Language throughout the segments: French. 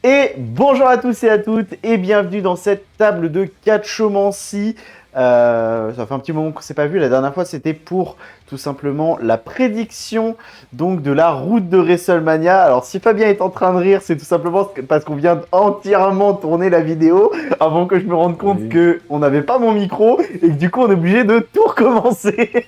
Et bonjour à tous et à toutes et bienvenue dans cette table de catchomancie. Ça fait un petit moment qu'on ne s'est pas vu. La dernière fois, c'était pour tout simplement la prédiction donc de la route de WrestleMania. Alors, si Fabien est en train de rire, c'est tout simplement parce qu'on vient entièrement tourner la vidéo avant que je me rende compte qu'on n'avait pas mon micro et que du coup, on est obligé de tout recommencer.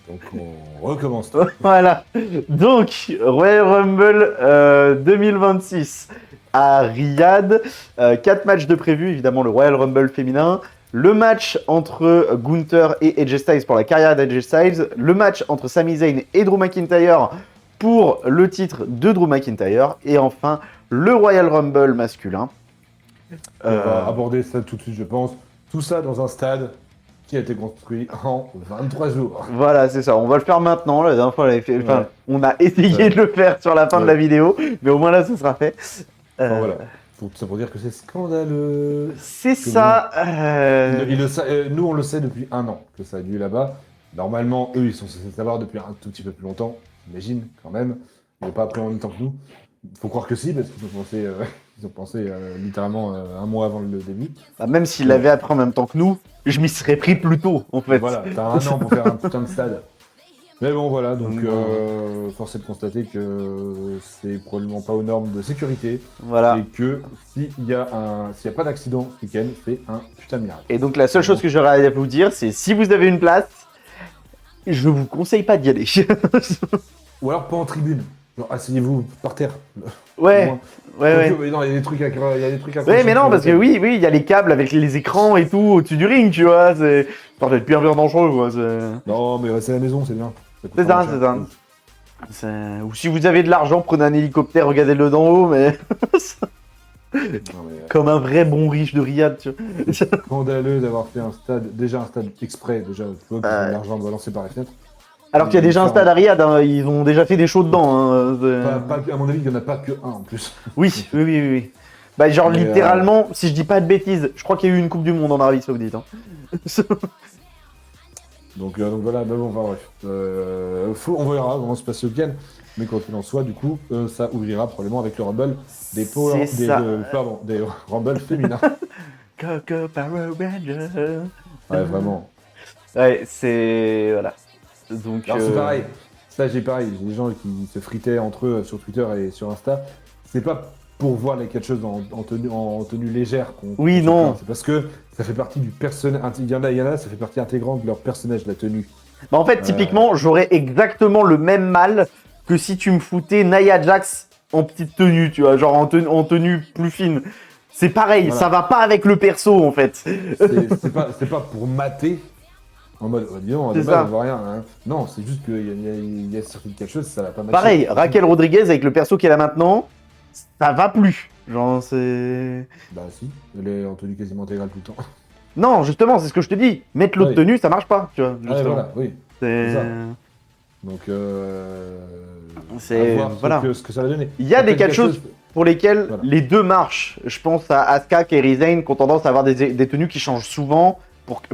Donc on recommence tout. Voilà. Donc, Royal Rumble 2026 à Riyad. 4 matchs de prévu, évidemment le Royal Rumble féminin. Le match entre Gunther et AJ Styles pour la carrière d'AJ Styles. Le match entre Sami Zayn et Drew McIntyre pour le titre de Drew McIntyre. Et enfin, le Royal Rumble masculin. On va aborder ça tout de suite, je pense. Tout ça dans un stade qui a été construit en 23 jours. Voilà, c'est ça. On va le faire maintenant. La dernière fois, on a essayé de le faire sur la fin de la vidéo, mais au moins là, ce sera fait. Voilà. Tout ça pour dire que c'est scandaleux. C'est ça. Nous, on le sait depuis 1 an que ça a lieu là-bas. Normalement, eux, ils sont censés savoir depuis un tout petit peu plus longtemps. J'imagine, quand même. Ils n'ont pas appris en même temps que nous. Il faut croire que si, parce qu'ils ont pensé littéralement 1 mois avant le début. Bah, même s'ils l'avaient appris en même temps que nous, je m'y serais pris plus tôt, en fait. Voilà, t'as 1 an pour faire un putain de stade. Mais bon, voilà, donc force est de constater que c'est probablement pas aux normes de sécurité. Voilà. Et que s'il y a pas d'accident ce week-end, c'est un putain de miracle. Et donc la seule chose que j'aurais à vous dire, c'est si vous avez une place, je vous conseille pas d'y aller. Ou alors pas en tribune. Genre, asseyez-vous par terre. Ouais. Ouais. Non, il y a des trucs à Ouais, mais non, parce que oui, il y a les câbles avec les écrans et tout au-dessus du ring, tu vois. C'est peut-être bien dangereux, quoi. Non, mais restez à la maison, c'est bien. C'est ça. Ou si vous avez de l'argent, prenez un hélicoptère, regardez-le d'en haut, mais... Comme un vrai bon riche de Riyad, tu vois. Scandaleux d'avoir fait un stade exprès, déjà, tu vois, que l'argent balancé par les fenêtres. Alors qu'il y a déjà un stade à Riyad, hein, ils ont déjà fait des shows dedans. Hein, à mon avis, il n'y en a pas que un en plus. Oui. Bah genre littéralement, si je dis pas de bêtises, je crois qu'il y a eu une Coupe du Monde en Arabie Saoudite. Hein. donc voilà, mais bon, enfin bref. On verra comment se passe ce week-end. Mais quoi qu'il en soit, du coup, ça ouvrira probablement avec le Rumble des Rumble féminins. Coco Power Ranger. Ouais, vraiment. Ouais, c'est... Voilà. Donc, alors c'est pareil. Ça, j'ai des gens qui se fritaient entre eux sur Twitter et sur Insta. C'est pas pour voir les catcheuses en tenue légère oui, non. C'est parce que ça fait partie du personnage. Il y en a, ça fait partie intégrante de leur personnage, la tenue. Bah en fait, typiquement, j'aurais exactement le même mal que si tu me foutais Nia Jax en petite tenue, tu vois, genre en tenue plus fine. C'est pareil, voilà. Ça va pas avec le perso, en fait. C'est pas pour mater. En mode, disons, on voit rien. Hein. Non, c'est juste qu'il y a certaines catcheuses, ça va pas matcher. Pareil, Raquel Rodriguez avec le perso qu'elle a maintenant, ça va plus. Genre, c'est... Bah si, elle est en tenue quasiment intégrale tout le temps. Non, justement, c'est ce que je te dis. Mettre l'autre tenue, ça marche pas, tu vois. Voilà, oui. C'est ça. Donc, c'est... Voilà. Ce que ça va donner. Il y a des catcheuses pour lesquelles les deux marchent. Je pense à Asuka, Kairi Sane, qui ont tendance à avoir des tenues qui changent souvent,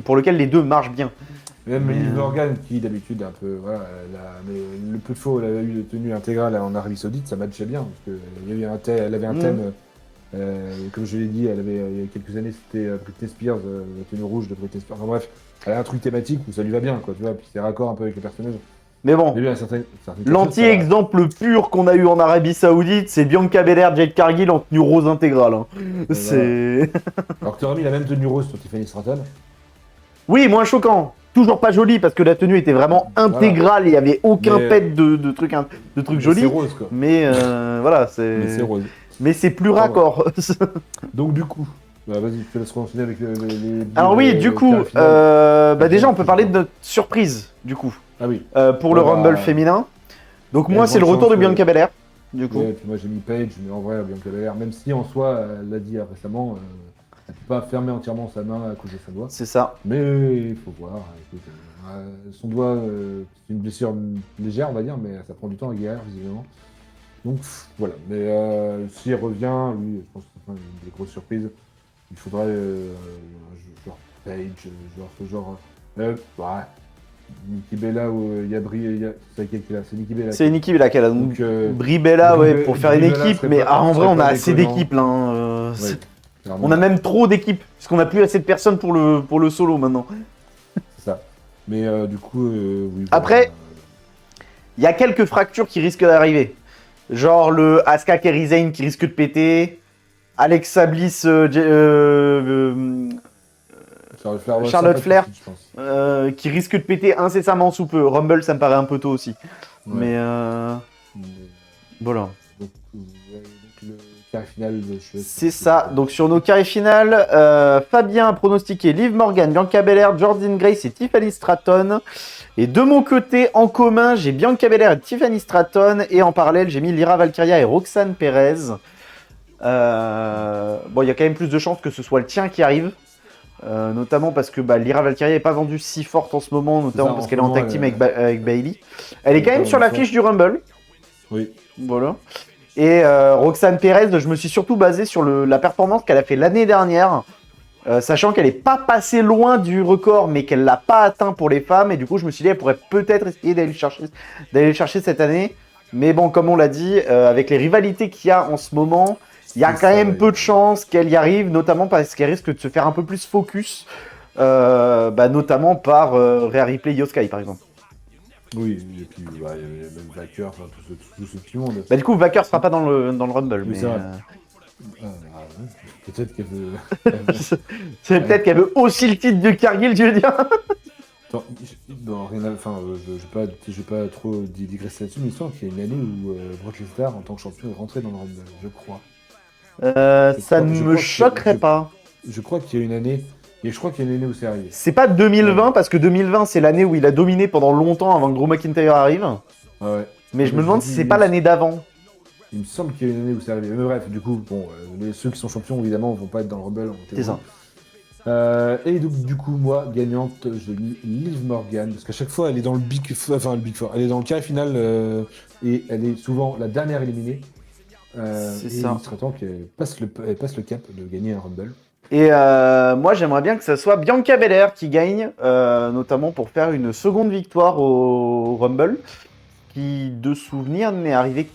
pour lesquelles les deux marchent bien. Même Liv Morgan, qui d'habitude est un peu. Voilà, mais le peu de fois où elle a eu de tenue intégrale en Arabie Saoudite, ça matchait bien. Parce que elle avait un thème, comme je l'ai dit, il y a quelques années, c'était Britney Spears, la tenue rouge de Britney Spears. Enfin bref, elle a un truc thématique où ça lui va bien, quoi, tu vois, puis c'est raccord un peu avec le personnage. Mais bon, l'anti-exemple pur qu'on a eu en Arabie Saoudite, c'est Bianca Belair, Jade Cargill en tenue rose intégrale. Hein. C'est. Alors que tu aurais mis la même tenue rose sur Tiffany Stratton. Oui, moins choquant. Toujours pas joli parce que la tenue était vraiment intégrale et il n'y avait aucun pet de trucs jolis. C'est rose quoi. Mais voilà, c'est. Mais c'est rose. Mais c'est plus raccord. Donc du coup, vas-y, je te laisse continuer avec les. Alors oui, du coup, déjà on peut parler de notre surprise, du coup. Ah oui. Pour le Rumble féminin. Donc moi c'est le retour de Bianca Belair, du coup. Ouais, puis moi j'ai mis Paige, mais en vrai Bianca Belair, même si en soi, elle l'a dit récemment. Elle ne peut pas fermer entièrement sa main à cause de son doigt. C'est ça. Mais il faut voir. Écoute, son doigt, c'est une blessure légère, on va dire, mais ça prend du temps à guérir, visiblement. Donc voilà. Mais s'il revient, lui, je pense que c'est une des grosses surprises. Il faudrait genre Page, genre ce genre. Ouais. Nikki Bella ou il y a c'est qui est là, c'est Nikki Bella. C'est Nikki Bella qui a là. Donc, Donc, Brie Bella, ouais, pour faire une Brie Bella équipe. serait Mais pas- en vrai, serait on a pas assez déconnant. d'équipes là. Ouais, clairement, On a même trop d'équipes. Parce qu'on n'a plus assez de personnes pour le solo maintenant. c'est ça. Mais du coup, oui. Après, voilà. il y a quelques fractures qui risquent d'arriver. Genre le Asuka Kairi Sane qui risque de péter. Alexa Bliss, Charlotte Flair. Je pense. Qui risque de péter incessamment sous peu. Rumble, ça me paraît un peu tôt aussi. Ouais. Mais Mais, voilà. donc, le quart final, C'est ça. Donc sur nos carrés finales, Fabien a pronostiqué Liv Morgan, Bianca Belair, Jordynne Grace et Tiffany Stratton. Et de mon côté, en commun, j'ai Bianca Belair et Tiffany Stratton. Et en parallèle, j'ai mis Lyra Valkyria et Roxane Perez. Bon, il y a quand même plus de chances que ce soit le tien qui arrive. Notamment parce que Lyra Valkyria n'est pas vendue si forte en ce moment, notamment parce qu'elle est en tag team avec Bayley. Elle est quand même sur l'affiche du Rumble. Oui. Voilà. Et Roxane Perez, je me suis surtout basé sur la performance qu'elle a fait l'année dernière, sachant qu'elle n'est pas passée loin du record, mais qu'elle l'a pas atteint pour les femmes. Et du coup, je me suis dit, elle pourrait peut-être essayer d'aller le chercher cette année. Mais bon, comme on l'a dit, avec les rivalités qu'il y a en ce moment, il y a quand même peu de chances qu'elle y arrive, notamment parce qu'elle risque de se faire un peu plus focus, notamment par Rhea Ripley, Io Sky par exemple. Oui, et puis il y avait même Vacker, enfin tout ce petit monde. Du coup, Vacker sera pas dans le Rumble. Oui, Mais c'est vrai. Peut-être qu'elle veut. c'est peut-être qu'elle veut aussi le titre de Cargill, tu veux dire. Attends, bon, rien à... enfin, je vais pas trop digresser là-dessus, mais il semble qu'il y a une année où Brock Lesnar, en tant que champion, est rentré dans le Rumble, je crois. Ça ne me choquerait pas. Je crois qu'il y a une année, et je crois qu'il y a une année où c'est arrivé. C'est pas 2020, parce que 2020, c'est l'année où il a dominé pendant longtemps avant que Drew McIntyre arrive. Ah ouais. Mais je me demande si c'est pas l'année d'avant. Il me semble qu'il y a une année où c'est arrivé. Mais bref, du coup, bon, ceux qui sont champions, évidemment, vont pas être dans le Rumble. C'est ça. Et donc, du coup, moi, gagnante, j'ai mis Liv Morgan, parce qu'à chaque fois, elle est dans le Big Four, elle est dans le carré final, et elle est souvent la dernière éliminée. C'est et ça. il serait temps qu'elle passe le cap de gagner un Rumble. Et moi, j'aimerais bien que ce soit Bianca Belair qui gagne, notamment pour faire une seconde victoire au Rumble, qui, de souvenir, n'est arrivé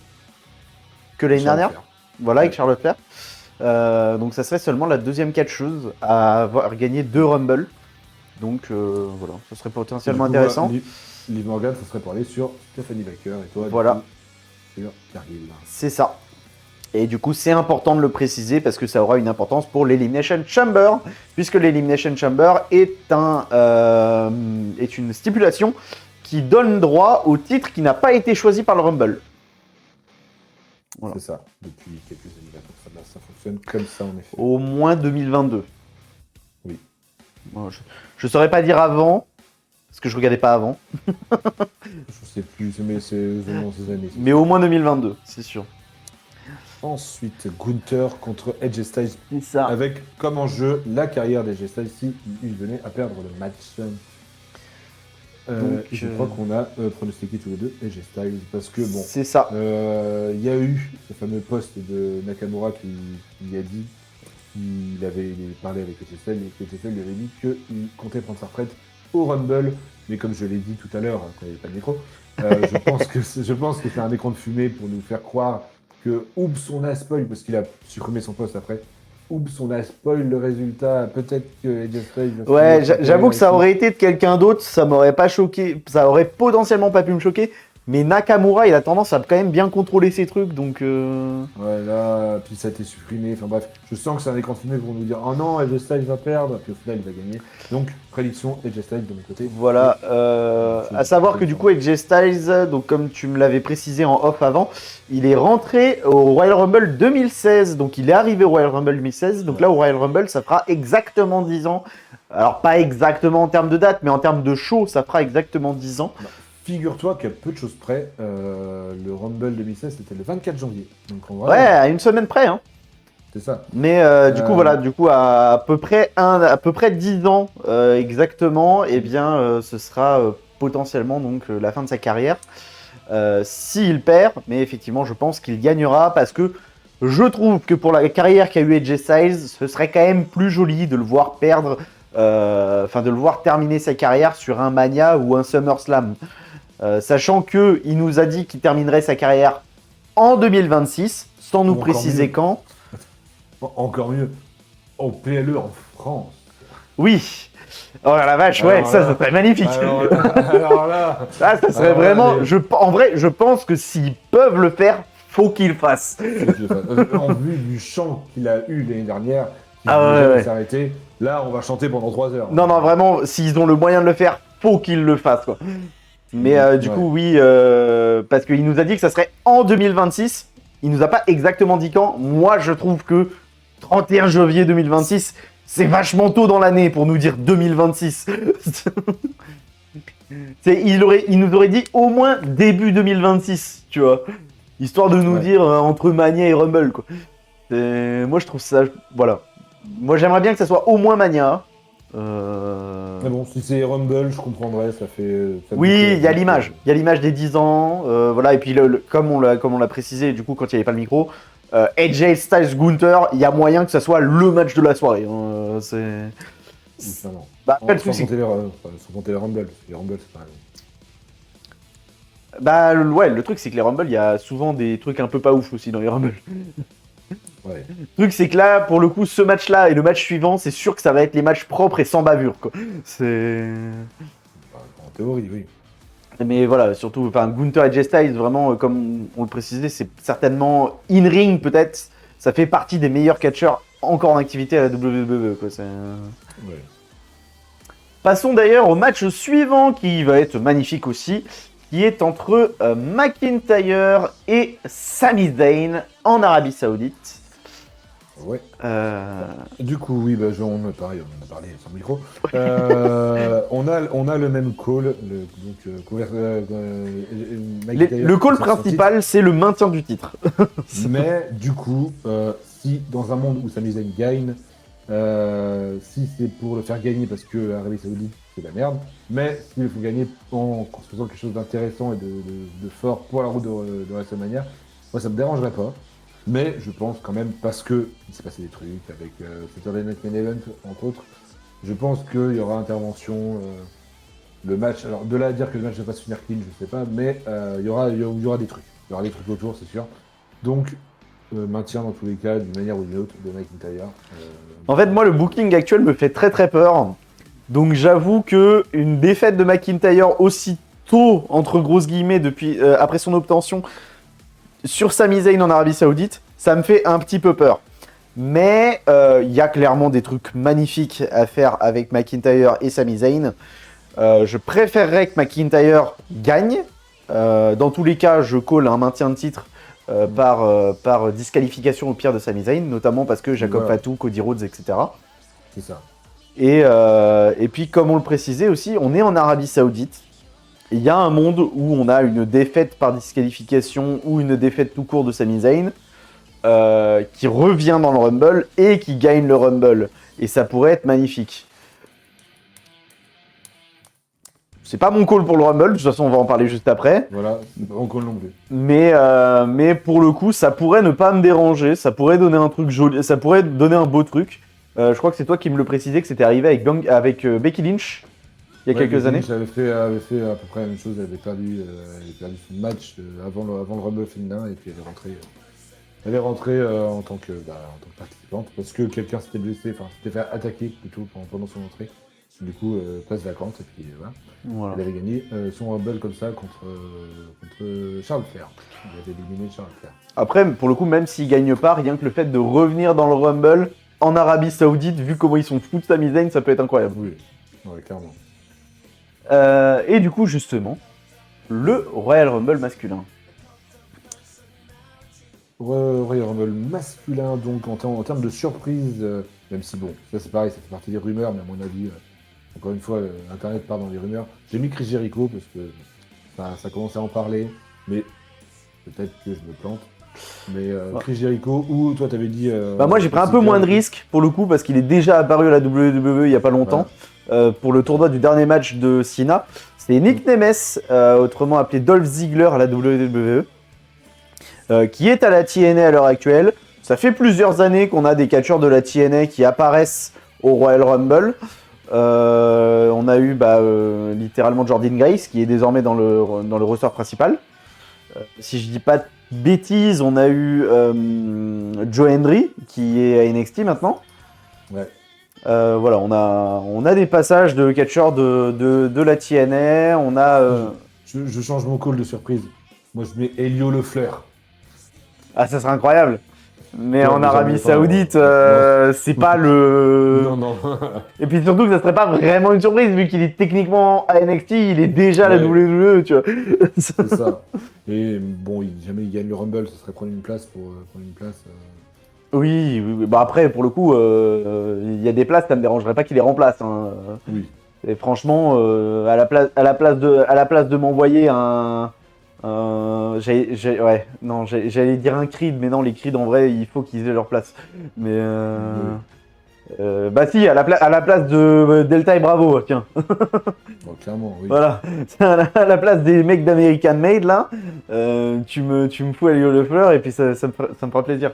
que l'année dernière. Voilà, avec Charlotte Flair. Donc ça serait seulement la deuxième catcheuse à avoir gagné 2 Rumble. Donc voilà, ça serait potentiellement intéressant. Liv Morgan, ça serait pour aller sur Stephanie Baker et toi, voilà. Sur Cargill. C'est ça. Et du coup, c'est important de le préciser parce que ça aura une importance pour l'Elimination Chamber, puisque l'Elimination Chamber est une stipulation qui donne droit au titre qui n'a pas été choisi par le Rumble. Voilà. C'est ça, depuis quelques années maintenant, ça fonctionne comme ça en effet. Au moins 2022. Oui. Bon, je saurais pas dire avant, parce que je regardais pas avant. Je sais plus, mais c'est dans ces années. Mais au moins 2022, c'est sûr. Ensuite, Gunther contre Edge Styles. C'est ça. Avec comme enjeu la carrière d'Edge Styles si il venait à perdre le match. Je crois qu'on a pronostiqué tous les deux Edge Styles parce que bon. C'est ça. Il y a eu ce fameux post de Nakamura qui a dit qu'il avait parlé avec Edge Styles et qu'Edge Styles lui avait dit qu'il comptait prendre sa retraite au Rumble. Mais comme je l'ai dit tout à l'heure, quand il n'y avait pas de micro, je pense que c'est un écran de fumée pour nous faire croire que oups, on a spoil, parce qu'il a supprimé son post après, oups, on a spoil le résultat, peut-être que Edge Styles... Ouais, j'avoue que ça aurait été de quelqu'un d'autre, ça m'aurait pas choqué, ça aurait potentiellement pas pu me choquer, mais Nakamura, il a tendance à quand même bien contrôler ses trucs, donc... Ouais, là, puis ça a été supprimé, enfin bref, je sens que c'est un écran de fumée pour nous dire « Oh non, Edge Styles va perdre », puis au final, il va gagner. Donc, prédiction, Edge Styles de mon côté. Voilà, à savoir que du coup, Edge Styles, donc comme tu me l'avais précisé en off avant, il est rentré au Royal Rumble 2016, donc il est arrivé au Royal Rumble 2016, donc là, au Royal Rumble, ça fera exactement 10 ans. Alors, pas exactement en termes de date, mais en termes de show, ça fera exactement 10 ans. Figure-toi qu'à peu de choses près, le Rumble 2016 c'était le 24 janvier. Donc en vrai, ouais, à une semaine près, hein. C'est ça. Mais du coup, voilà, du coup, à peu près 10 ans exactement, eh bien, ce sera potentiellement donc la fin de sa carrière. S'il perd, mais effectivement, je pense qu'il gagnera parce que je trouve que pour la carrière qu'a eu AJ Styles, ce serait quand même plus joli de le voir perdre de le voir terminer sa carrière sur un Mania ou un SummerSlam. Sachant qu'il nous a dit qu'il terminerait sa carrière en 2026, sans nous préciser quand. Encore mieux, au PLE en France. Oui. Oh la vache, ouais, ça serait magnifique. Alors là, ça serait vraiment. En vrai, je pense que s'ils peuvent le faire, faut qu'ils le fassent. En vue du chant qu'il a eu l'année dernière, s'arrêter. Là, on va chanter pendant 3 heures. Non, vraiment, s'ils ont le moyen de le faire, faut qu'ils le fassent, quoi. Mais du coup, oui, parce qu'il nous a dit que ça serait en 2026. Il nous a pas exactement dit quand. Moi, je trouve que 31 janvier 2026, c'est vachement tôt dans l'année pour nous dire 2026. Il nous aurait dit au moins début 2026, tu vois. Histoire de nous dire entre Mania et Rumble, quoi. Moi, je trouve ça... Voilà. Moi, j'aimerais bien que ça soit au moins Mania. Mais bon, si c'est Rumble, je comprendrais, ça fait... oui, il y a l'image. Il y a l'image des 10 ans. Voilà, et puis comme on l'a précisé, du coup, quand il n'y avait pas le micro, AJ Styles Gunther, il y a moyen que ça soit le match de la soirée. Bah, pas le souci. Sans compter les Rumble. Les Rumble, c'est pas... Bah ouais, le truc c'est que les Rumble, il y a souvent des trucs un peu pas ouf aussi dans les Rumble. Ouais. Le truc c'est que là, pour le coup, ce match-là et le match suivant, c'est sûr que ça va être les matchs propres et sans bavure, quoi. C'est... En théorie, oui. Mais voilà, surtout, Gunther et Jay Styles, vraiment, comme on le précisait, c'est certainement in-ring peut-être. Ça fait partie des meilleurs catcheurs encore en activité à la WWE, quoi. Ouais. Passons d'ailleurs au match suivant qui va être magnifique aussi, qui est entre McIntyre et Sami Zayn en Arabie Saoudite. Ouais. Du coup, oui, on a parlé sans micro. On a le même call. Le call principal, c'est le maintien du titre. Mais du coup, si dans un monde où Sami Zayn gagne, si c'est pour le faire gagner parce que l'Arabie Saoudite c'est la merde, mais s'il faut gagner en construisant quelque chose d'intéressant et de fort pour la route de WrestleMania, moi ça me dérangerait pas. Mais je pense quand même, parce que il s'est passé des trucs avec Saturday Night Main Event, entre autres, je pense qu'il y aura intervention, le match, alors de là à dire que le match ne va pas se finir clean, je sais pas, mais il y aura des trucs. Il y aura des trucs autour, c'est sûr. Donc, maintien dans tous les cas, d'une manière ou d'une autre, de McIntyre. En fait, moi, le booking actuel me fait très très peur. Donc, j'avoue que une défaite de McIntyre aussi tôt, entre grosses guillemets, depuis, après son obtention, sur Sami Zayn en Arabie Saoudite, ça me fait un petit peu peur. Mais il y a clairement des trucs magnifiques à faire avec McIntyre et Sami Zayn. Je préférerais que McIntyre gagne. Dans tous les cas, je call un maintien de titre par disqualification au pire de Sami Zayn, notamment parce que Jacob Fatu, Cody Rhodes, etc. C'est ça. Et puis, comme on le précisait aussi, on est en Arabie Saoudite. Il y a un monde où on a une défaite par disqualification ou une défaite tout court de Sami Zayn qui revient dans le Rumble et qui gagne le Rumble. Et ça pourrait être magnifique. C'est pas mon call pour le Rumble, de toute façon on va en parler juste après. Voilà, on call non plus. Mais pour le coup, ça pourrait ne pas me déranger, ça pourrait donner un truc joli, ça pourrait donner un beau truc. Je crois que c'est toi qui me le précisais que c'était arrivé avec Becky Lynch il y a quelques années. J'avais fait à peu près la même chose, elle avait perdu son match avant le Rumble féminin et puis elle est rentrée en tant que participante parce que quelqu'un s'était blessé, enfin s'était fait attaquer plutôt pendant son entrée. Du coup, place vacante et puis voilà. Elle avait gagné son Rumble comme ça contre Charles Flair. Il avait éliminé Charles Flair. Après, pour le coup, même s'il gagne pas, rien que le fait de revenir dans le Rumble en Arabie Saoudite, vu comment ils sont fous de Sami Zayn, ça peut être incroyable. Oui, ouais, clairement. Et du coup, justement, le Royal Rumble masculin. Royal Rumble masculin, donc en termes de surprise, même si bon, ça c'est pareil, ça fait partie des rumeurs, mais à mon avis, encore une fois, Internet part dans les rumeurs. J'ai mis Chris Jericho parce que ça commence à en parler, mais peut-être que je me plante. Mais Chris Jericho, ou toi t'avais dit... moi j'ai pris un peu moins de risques pour le coup, parce qu'il est déjà apparu à la WWE il y a pas longtemps. Pour le tournoi du dernier match de Cena. C'est Nick Nemeth, autrement appelé Dolph Ziggler à la WWE, qui est à la TNA à l'heure actuelle. Ça fait plusieurs années qu'on a des catcheurs de la TNA qui apparaissent au Royal Rumble. On a eu littéralement Jordan Grace qui est désormais dans le roster principal. Si je dis pas de bêtises, on a eu Joe Hendry qui est à NXT maintenant. Ouais. Voilà, on a des passages de catcheurs de la TNA. On a. Je change mon call de surprise. Moi, je mets Elio Lefleur. Ah, ça serait incroyable. Mais Ouais, en mais Arabie j'en ai pas, Saoudite, c'est pas le. Non. Et puis surtout que ça serait pas vraiment une surprise vu qu'il est techniquement à NXT, il est déjà à la Ouais. WWE, tu vois. C'est ça. Et bon, jamais il gagne le Rumble, ce serait prendre une place pour prendre une place. Oui. Bah après, pour le coup, il y a des places, ça me dérangerait pas qu'il les remplace. Hein. Oui. Et franchement, à la place de m'envoyer j'allais dire un Creed, mais non, les Creed en vrai, il faut qu'ils aient leur place. Mais bah si, à la place de Delta et Bravo, tiens. Bon, clairement, oui. Voilà, à la place des mecs d'American Made là, tu me fous à Leo Lefleur et puis ça me fera plaisir.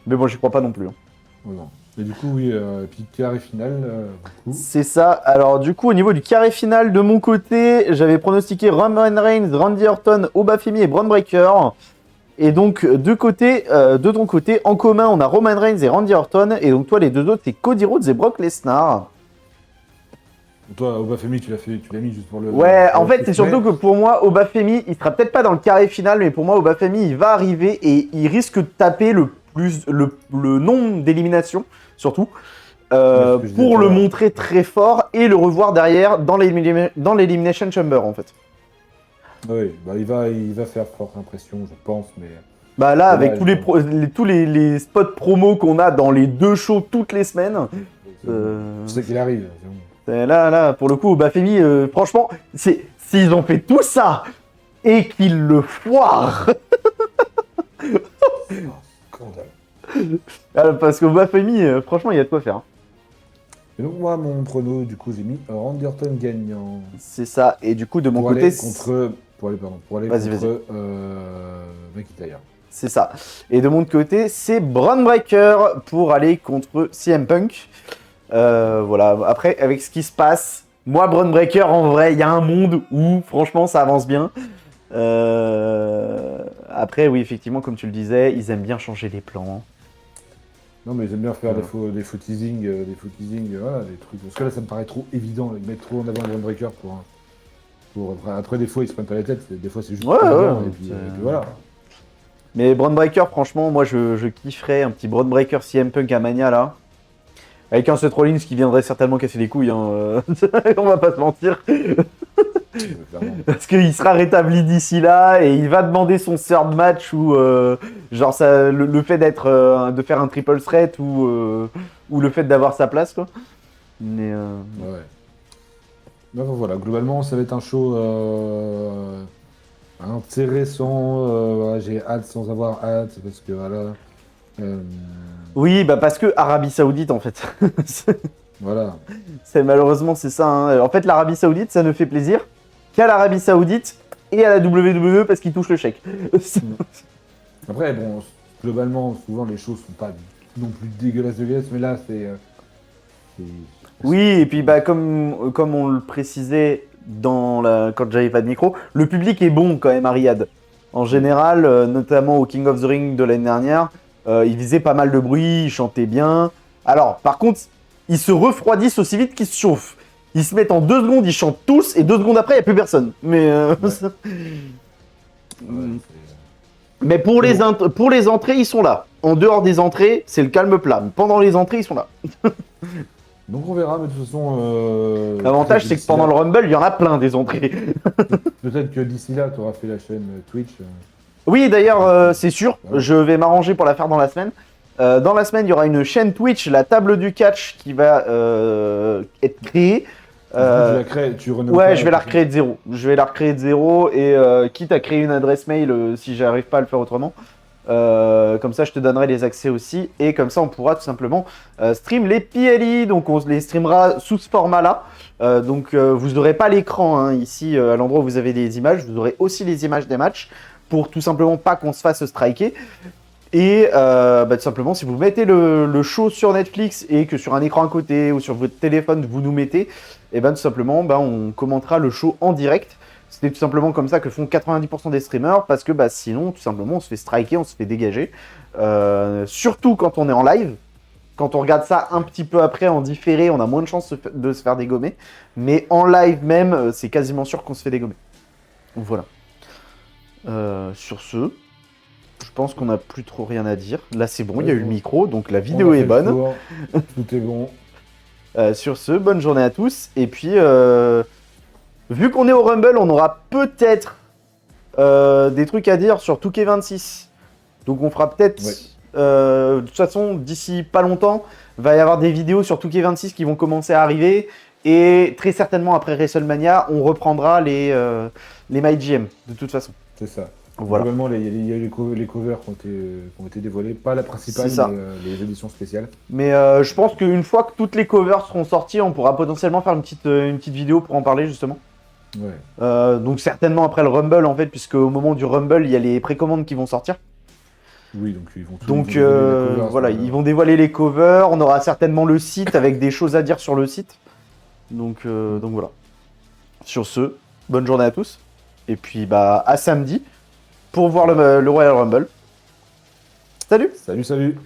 Mais bon, j'y crois pas non plus. Hein. Oh, non. Et du coup, oui, puis carré final, du coup. C'est ça. Alors du coup, au niveau du carré final, de mon côté, j'avais pronostiqué Roman Reigns, Randy Orton, Obafemi et Braun Breaker. Et donc, de ton côté, en commun, on a Roman Reigns et Randy Orton. Et donc, toi, les deux autres, c'est Cody Rhodes et Brock Lesnar. Toi, Obafemi, tu l'as mis juste pour le. Ouais, pour en le fait, truc, c'est surtout que pour moi, Obafemi, il sera peut-être pas dans le carré final, mais pour moi, Obafemi, il va arriver et il risque de taper le nombre d'éliminations, surtout, pour le montrer très fort et le revoir derrière dans l'Elimination Chamber, en fait. Oui, bah, il va faire forte impression, je pense, mais. Bah là, Ouais, avec tous les spots promo qu'on a dans les deux shows toutes les semaines, Je sais qu'il arrive. c'est bon. là, pour le coup, Obafemi, franchement, s'ils ont fait tout ça et qu'ils le foirent, Scandale. parce que Obafemi, franchement, il y a de quoi faire. Hein. Et donc, moi, mon prono, du coup, j'ai mis Randy Orton gagnant. C'est ça. Et du coup, de mon côté, Pour aller Vas-y, contre McIntyre. c'est ça. Et de mon côté, c'est Braun Breaker pour aller contre CM Punk. Voilà. Après, avec ce qui se passe, moi, Braun Breaker, en vrai, il y a un monde où, franchement, ça avance bien. Après, oui, effectivement, comme tu le disais, ils aiment bien changer les plans. Non, mais ils aiment bien faire Ouais. des faux teasing, voilà, des trucs. Parce que là, ça me paraît trop évident, ils mettent trop en avant le Breaker après, des fois, ils se prennent pas la tête, des fois, c'est juste Ouais, évident, ouais, et puis voilà. Mais Braun Breaker, franchement, moi, je kifferais un petit Braun Breaker CM Punk à Mania, là. Avec un Seth Rollins qui viendrait certainement casser les couilles, hein. On va pas se mentir. Clairement. Parce qu'il sera rétabli d'ici là et il va demander son third match ou genre ça, le fait de faire un triple threat ou le fait d'avoir sa place quoi. Mais Ouais. Donc voilà, globalement, ça va être un show intéressant. Voilà, j'ai hâte sans avoir hâte, parce que voilà. oui, bah parce que Arabie Saoudite en fait. Voilà. Malheureusement c'est ça. Hein. En fait l'Arabie Saoudite ça ne fait plaisir qu'à l'Arabie Saoudite et à la WWE parce qu'ils touchent le chèque. Après, bon, globalement, souvent les choses sont pas non plus dégueulasses, mais là, c'est- Oui, et puis bah comme on le précisait quand j'avais pas de micro, le public est bon quand même à Riyad. En général, notamment au King of the Ring de l'année dernière, il faisait pas mal de bruit, il chantait bien. Alors, par contre, ils se refroidissent aussi vite qu'ils se chauffent. Ils se mettent en 2 secondes, ils chantent tous, et 2 secondes après, il n'y a plus personne. Mais, mais pour les entrées, ils sont là. En dehors des entrées, c'est le calme plat. Pendant les entrées, ils sont là. Donc on verra, mais de toute façon. L'avantage, c'est que pendant le Rumble, il y en a plein des entrées. Peut-être que d'ici là, tu auras fait la chaîne Twitch. Oui, d'ailleurs, c'est sûr, Ouais. je vais m'arranger pour la faire dans la semaine. Dans la semaine, il y aura une chaîne Twitch, la table du catch, qui va être créée. Tu la crées, tu renommes Ouais, pas, je vais la recréer de zéro. Je vais la recréer de zéro et quitte à créer une adresse mail si j'arrive pas à le faire autrement. Comme ça, je te donnerai les accès aussi et comme ça, on pourra tout simplement stream les PLI. Donc, on les streamera sous ce format-là. Donc, vous n'aurez pas l'écran hein, ici à l'endroit où vous avez les images. Vous aurez aussi les images des matchs pour tout simplement pas qu'on se fasse striker. Et tout simplement, si vous mettez le show sur Netflix et que sur un écran à côté ou sur votre téléphone, vous nous mettez, et tout simplement, on commentera le show en direct. C'est tout simplement comme ça que font 90% des streamers, parce que sinon, tout simplement, on se fait striker, on se fait dégager. Surtout quand on est en live. Quand on regarde ça un petit peu après, en différé, on a moins de chances de se faire dégommer. Mais en live même, c'est quasiment sûr qu'on se fait dégommer. Donc voilà. Sur ce, je pense qu'on n'a plus trop rien à dire. Là, c'est bon, il y a eu le micro, donc la vidéo est bonne. Tout est bon. Sur ce, bonne journée à tous. Et puis, vu qu'on est au Rumble, on aura peut-être des trucs à dire sur 2K26. Donc on fera peut-être... Ouais. De toute façon, d'ici pas longtemps, va y avoir des vidéos sur 2K26 qui vont commencer à arriver. Et très certainement, après WrestleMania, on reprendra les MyGM, de toute façon. C'est ça. Voilà. Globalement, il y a eu les covers qui ont été dévoilés. Pas la principale, mais les éditions spéciales. Mais je pense qu'une fois que toutes les covers seront sorties, on pourra potentiellement faire une petite vidéo pour en parler, justement. Ouais. Donc certainement après le Rumble, en fait, puisque au moment du Rumble, il y a les précommandes qui vont sortir. Oui, donc ils vont voilà, ils vont dévoiler les covers. On aura certainement le site avec des choses à dire sur le site. Donc voilà. Sur ce, bonne journée à tous. Et puis à samedi pour voir le Royal Rumble. Salut! Salut!